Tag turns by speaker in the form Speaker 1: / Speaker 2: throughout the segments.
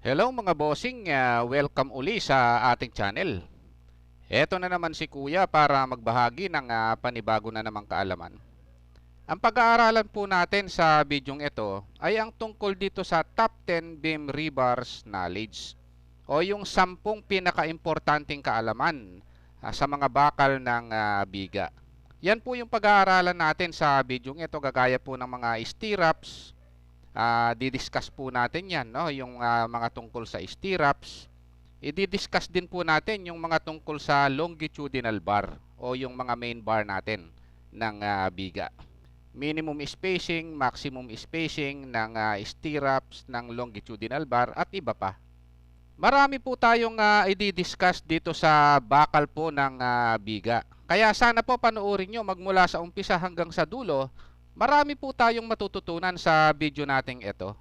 Speaker 1: Hello mga bossing, welcome uli sa ating channel. Eto na naman si Kuya para magbahagi ng panibago na namang kaalaman. Ang pag-aaralan po natin sa bidyong ito ay ang tungkol dito sa Top 10 Beam Rebars Knowledge o yung 10 pinakaimportanteng kaalaman sa mga bakal ng biga. Yan po yung pag-aaralan natin sa bidyong ito, gagaya po ng mga stirrups. Didiscuss po natin yan, no? Yung mga tungkol sa stirrups. I-discuss din po natin yung mga tungkol sa longitudinal bar o yung mga main bar natin ng biga. Minimum spacing, maximum spacing ng stirrups, ng longitudinal bar at iba pa. Marami po tayong i-discuss dito sa bakal po ng biga. Kaya sana po panoorin nyo magmula sa umpisa hanggang sa dulo. Marami po tayong matututunan sa video nating ito.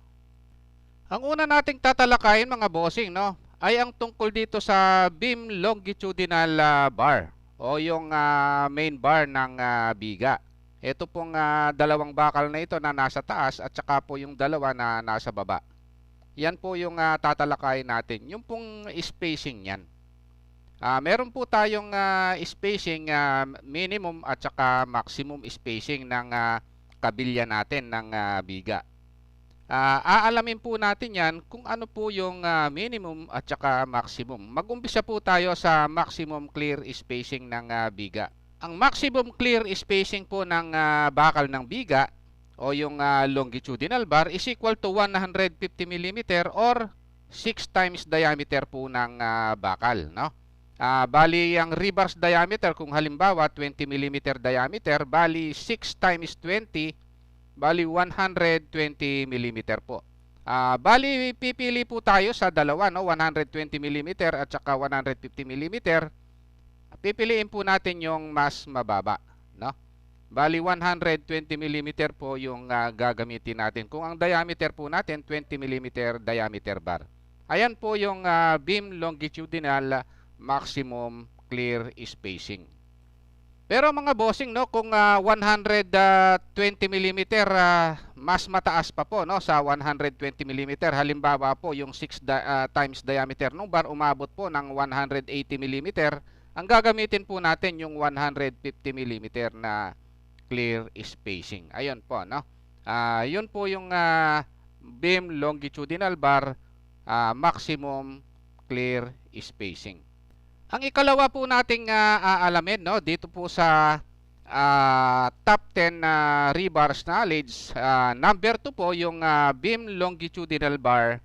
Speaker 1: Ang una nating tatalakayin mga bossing, no, ay ang tungkol dito sa beam longitudinal bar o yung main bar ng biga. Ito pong dalawang bakal na ito na nasa taas at saka po yung dalawa na nasa baba. Yan po yung tatalakayin natin, yung pong spacing yan. Meron po tayong spacing minimum at saka maximum spacing ng kabilya natin ng biga. Aalamin po natin yan kung ano po yung minimum at saka maximum. Mag-umpisa po tayo sa maximum clear spacing ng biga. Ang maximum clear spacing po ng bakal ng biga o yung longitudinal bar is equal to 150 mm or 6 times diameter po ng bakal, no? Bali ang rebars diameter, kung halimbawa 20 mm diameter, bali 6 times 20, bali 120 mm po. Bali pipili po tayo sa dalawa, no? 120 mm at saka 150 mm. Pipiliin po natin yung mas mababa, no? Bali 120 mm po yung gagamitin natin kung ang diameter po natin 20 mm diameter bar. Ayan po yung beam longitudinal maximum clear spacing. Pero mga bossing, no, kung 120 mm mas mataas pa po, no, sa 120 mm, halimbawa po yung 6 times diameter ng bar umabot po ng 180 mm, ang gagamitin po natin yung 150 mm na clear spacing. Ayun po, no. Yun po yung beam longitudinal bar maximum clear spacing. Ang ikalawa po nating aalamin, no, dito po sa top 10 rebars knowledge, number 2 po yung beam longitudinal bar,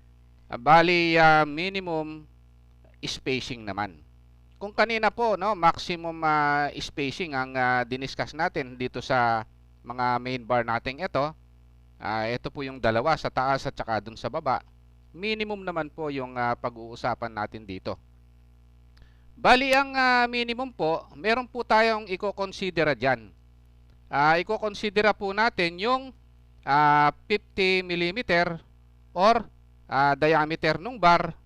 Speaker 1: bali minimum spacing naman. Kung kanina po, no, maximum spacing ang diniscuss natin dito sa mga main bar nating ito. Ito po yung dalawa sa taas at saka dun sa baba. Minimum naman po yung pag-uusapan natin dito. Bali ang minimum po, meron po tayong i-considera dyan. I-considera po natin yung 50 mm or diameter ng bar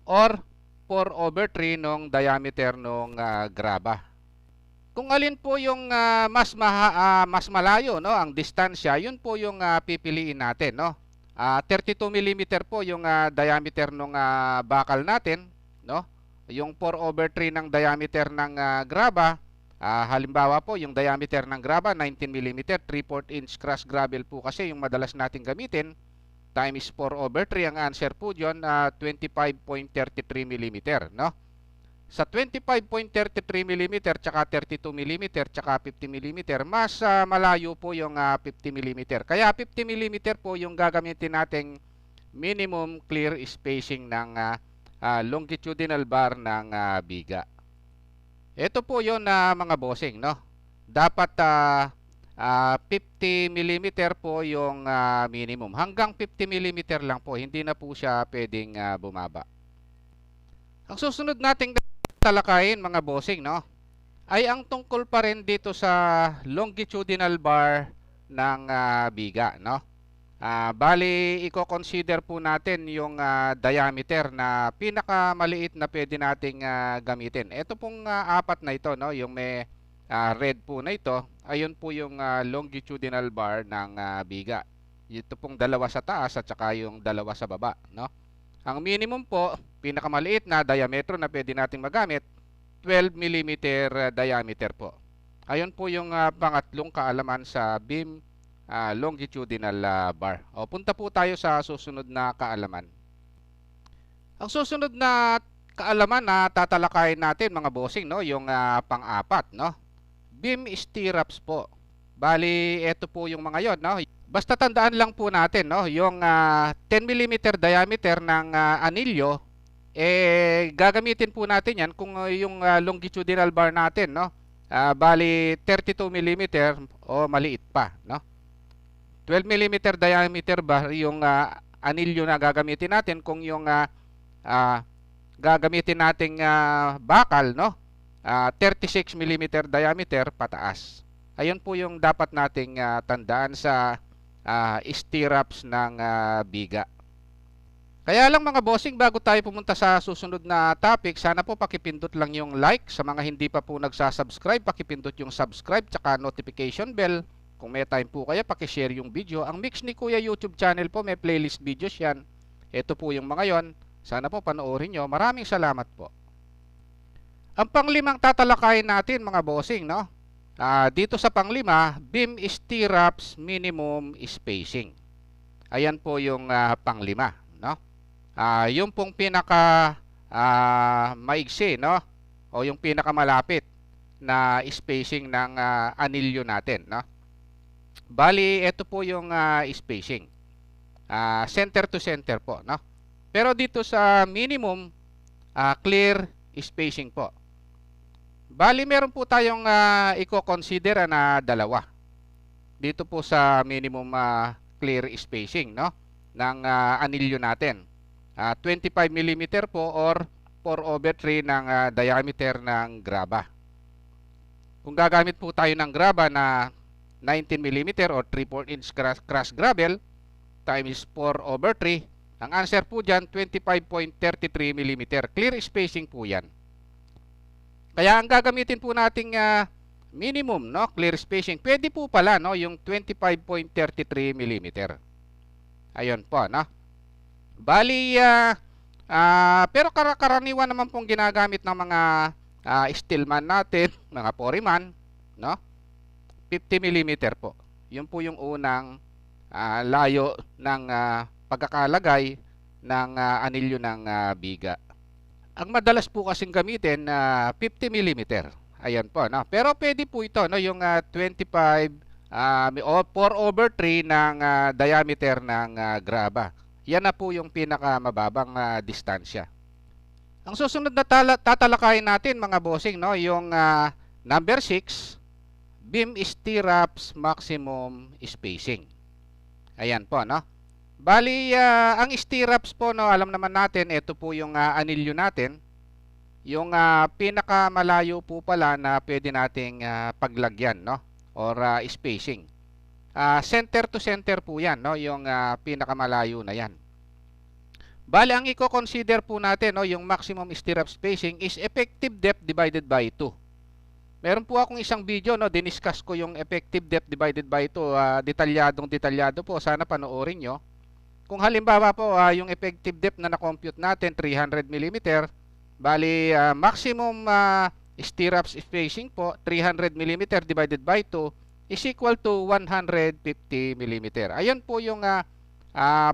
Speaker 1: or 4/3 nung diameter nung graba. Kung alin po yung mas malayo, no, ang distansya, yun po yung pipiliin natin, no. 32 mm po yung diameter ng bakal natin, no. Yung 4/3 ng diameter ng graba, halimbawa po yung diameter ng graba 19 mm, 3/4 inch crushed gravel po kasi yung madalas nating gamitin, times 4/3, ang answer po dyan 25.33 mm, no? Sa 25.33 mm tsaka 32 mm tsaka 50 mm, mas malayo po yung 50 mm. Kaya 50 mm po yung gagamitin nating minimum clear spacing ng longitudinal bar ng biga. Ito po yun mga bossing, no? Dapat 50 mm po yung minimum. Hanggang 50 mm lang po, hindi na po siya pwedeng bumaba. Ang susunod nating talakayin mga bossing, no, ay ang tungkol pa rin dito sa longitudinal bar ng biga, no? Bali, i-consider po natin yung diameter na pinakamaliit na pwede nating gamitin. Ito pong apat na ito, no, yung may red po na ito, ayun po yung longitudinal bar ng biga. Ito pong dalawa sa taas at saka yung dalawa sa baba, no? Ang minimum po, pinakamaliit na diametro na pwede nating magamit, 12 mm diameter po. Ayon po yung pangatlong kaalaman sa beam longitudinal bar. O, punta po tayo sa susunod na kaalaman. Ang susunod na kaalaman na tatalakayin natin mga bossing, no, yung pang-apat, no? Beam stirrups po. Bali, ito po yung mga yon, no? Basta tandaan lang po natin, no, yung 10 mm diameter ng anilyo, gagamitin po natin yan kung yung longitudinal bar natin, no? Bali 32 mm o maliit pa, no? 12 mm diameter bar yung anilyo na gagamitin natin kung yung gagamitin nating bakal, no? 36 mm diameter pataas. Ayun po yung dapat nating tandaan sa stirrups ng biga. Kaya lang mga bossing, bago tayo pumunta sa susunod na topic, sana po pakipindot lang yung like. Sa mga hindi pa po nagsasubscribe, pakipindot yung subscribe tsaka notification bell. Kung may time po kayo, pakishare yung video. Ang Mix ni Kuya YouTube channel po, may playlist videos yan. Ito po yung mga yon. Sana po panoorin nyo. Maraming salamat po. Ang panglimang tatalakayin natin mga bossing, no? Dito sa panglima, beam stirrups minimum spacing. Ayan po yung panglima, no? Yung pong pinaka maigsi, no? O yung pinakamalapit na spacing ng anilyo natin, no? Bali, ito po yung spacing. Center to center po, no? Pero dito sa minimum, clear spacing po. Bali, meron po tayong i-consider na dalawa. Dito po sa minimum clear spacing, no, ng anilyo natin. 25 mm po or 4/3 ng diameter ng graba. Kung gagamit po tayo ng graba na 19 mm or 3/4 inch crushed gravel times 4/3, ang answer po dyan, 25.33 mm. Clear spacing po yan. Kaya ang gagamitin po nating minimum, no, clear spacing, pwede po pala, no, yung 25.33 mm. Ayun po, no. Bali, pero karaniwan naman pong ginagamit ng mga steelman natin, mga foreman, no, 50 mm po. Yun po yung unang layo ng pagkakalagay ng anilyo ng biga. Ang madalas po kasing gamitin 50 mm. Ayan po, no. Pero pwede po ito, no, yung 25 o 4/3 ng diameter ng graba. Yan na po yung pinakamababang distansya. Ang susunod na tatalakayin natin mga bossing, no, yung number 6, beam stirrups maximum spacing. Ayan po, no. Bali, ang stirrups po, no, alam naman natin, ito po yung anilyo natin. Yung pinakamalayo po pala na pwede nating paglagyan, no, or spacing. Center to center po yan, no, yung pinakamalayo na yan. Bali, ang i-consider po natin, no, yung maximum stirrup spacing is effective depth divided by 2. Meron po akong isang video, no, diniscuss ko yung effective depth divided by 2. Detalyado po, sana panoorin nyo. Kung halimbawa po, yung effective depth na na-compute natin, 300 mm, bali, maximum stirrups spacing po, 300 mm divided by 2 is equal to 150 mm. Ayan po yung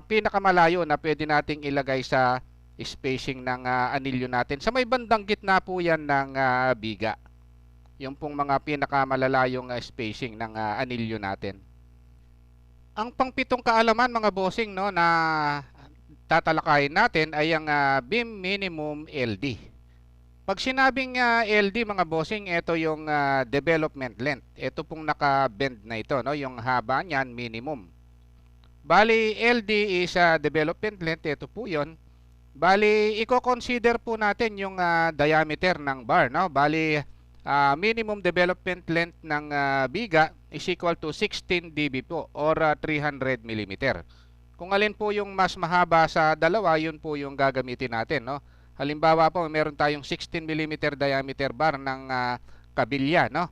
Speaker 1: pinakamalayo na pwede nating ilagay sa spacing ng anilyo natin. Sa may bandang gitna po yan ng biga. Yung pong mga pinakamalalayong spacing ng anilyo natin. Ang pangpitong kaalaman mga bossing, no, na tatalakayin natin ay ang beam minimum LD. Pag sinabing LD mga bossing, ito yung development length. Ito pong naka-bend na ito, no, yung haba niyan minimum. Bali, LD is development length, ito po yun. Bali, i-consider po natin yung diameter ng bar, no? Bali, minimum development length ng biga is equal to 16 dB po or 300 mm. Kung alin po yung mas mahaba sa dalawa, yun po yung gagamitin natin, no? Halimbawa po, meron tayong 16 mm diameter bar ng kabilya, no?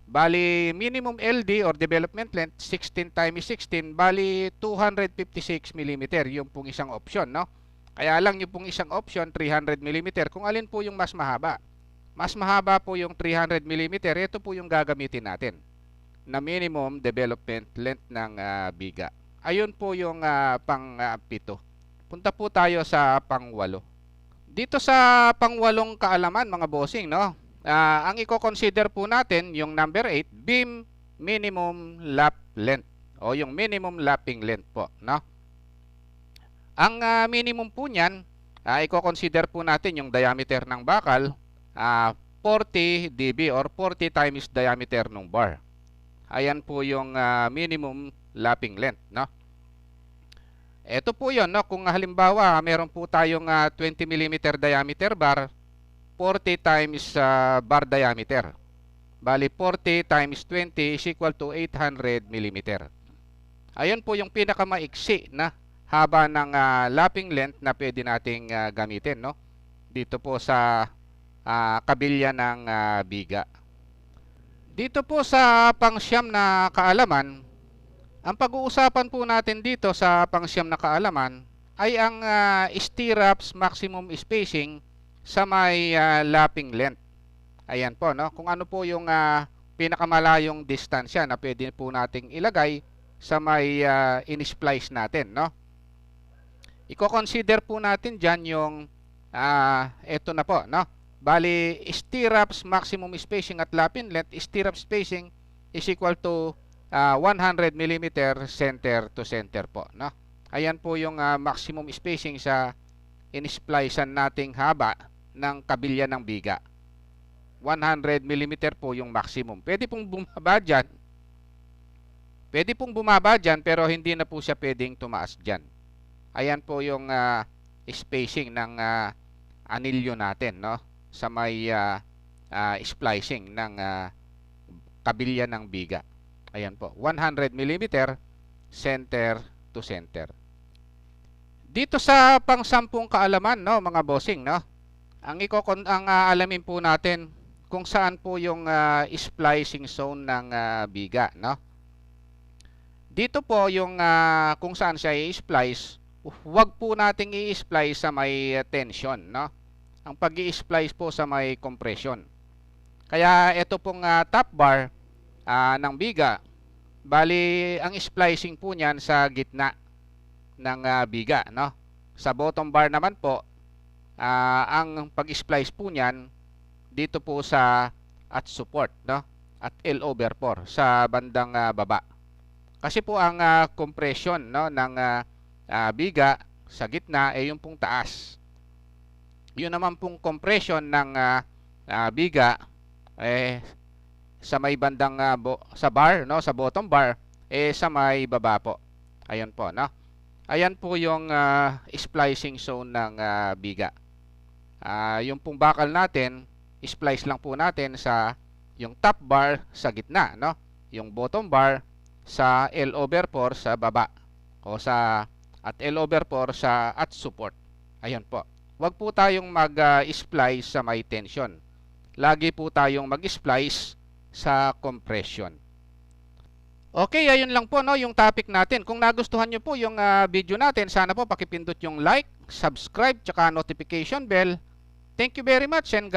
Speaker 1: Bali, minimum LD or development length 16 times 16, bali 256 mm, yung pong isang option, no? Kaya lang yung pong isang option 300 mm kung alin po yung mas mahaba. Mas mahaba po yung 300 mm, ito po yung gagamitin natin na minimum development length ng biga. Ayun po yung pang-7. Punta po tayo sa pang-8. Dito sa pang-8 kaalaman mga bossing, no? Ang i-consider po natin yung number 8, beam minimum lap length o yung minimum lapping length po, no? Ang minimum po niyan, i-consider po natin yung diameter ng bakal, 40 dB or 40 times diameter ng bar. Ayan po yung minimum lapping length, no? Ito po 'yon, no? Kung halimbawa, meron po tayong 20 mm diameter bar, 40 times bar diameter. Bali 40 times 20 is equal to 800 mm. Ayun po yung pinakamaiksi na haba ng lapping length na pwede nating gamitin, no? Dito po sa kabilya ng biga. Dito po sa pang-9 na kaalaman, ang pag-uusapan po natin dito sa pang-9 na kaalaman ay ang stirrups maximum spacing sa may lapping length. Ayan po, no? Kung ano po yung pinakamalayong distansya na pwede po nating ilagay sa may in-splice natin, no? Iko-consider po natin dyan yung eto na po, no? Bali, stirrups maximum spacing at lapping length, stirrup spacing is equal to 100 mm center to center po, no? Ayan po yung maximum spacing sa in-splicean nating haba ng kabilya ng biga. 100 mm po yung maximum. Pwede pong bumaba dyan. Pwede pong bumaba dyan pero hindi na po siya pwedeng tumaas dyan. Ayan po yung spacing ng anilyo natin, no? Sa may splicing ng kabilya ng biga. Ayan po, 100 mm center to center. Dito sa pang-10 kaalaman, no, mga bossing, no? Ang alamin po natin kung saan po yung splicing zone ng biga, no? Dito po yung kung saan siya i-splice, huwag po nating i-splice sa may tension, no? Ang pag-i-splice po sa may compression. Kaya ito pong top bar ng biga, bali ang splicing po niyan sa gitna ng biga, no? Sa bottom bar naman po, ang pag-splice po niyan dito po sa at support, no? At L over 4 sa bandang baba. Kasi po ang compression, no, ng biga sa gitna ay yung pong taas. Yun naman pong compression ng biga sa may bandang sa bar, no, sa bottom bar sa may baba po. Ayun po, no. Ayan po yung splicing zone ng biga. Yung pong bakal natin, splice lang po natin sa yung top bar sa gitna, no. Yung bottom bar sa L over 4 sa baba o sa at L over 4 sa at support. Ayun po. Huwag po tayong mag-splice sa may tension. Lagi po tayong mag-splice sa compression. Okay, ayun lang po, no, yung topic natin. Kung nagustuhan nyo po yung video natin, sana po pakipindot yung like, subscribe, tsaka notification bell. Thank you very much and God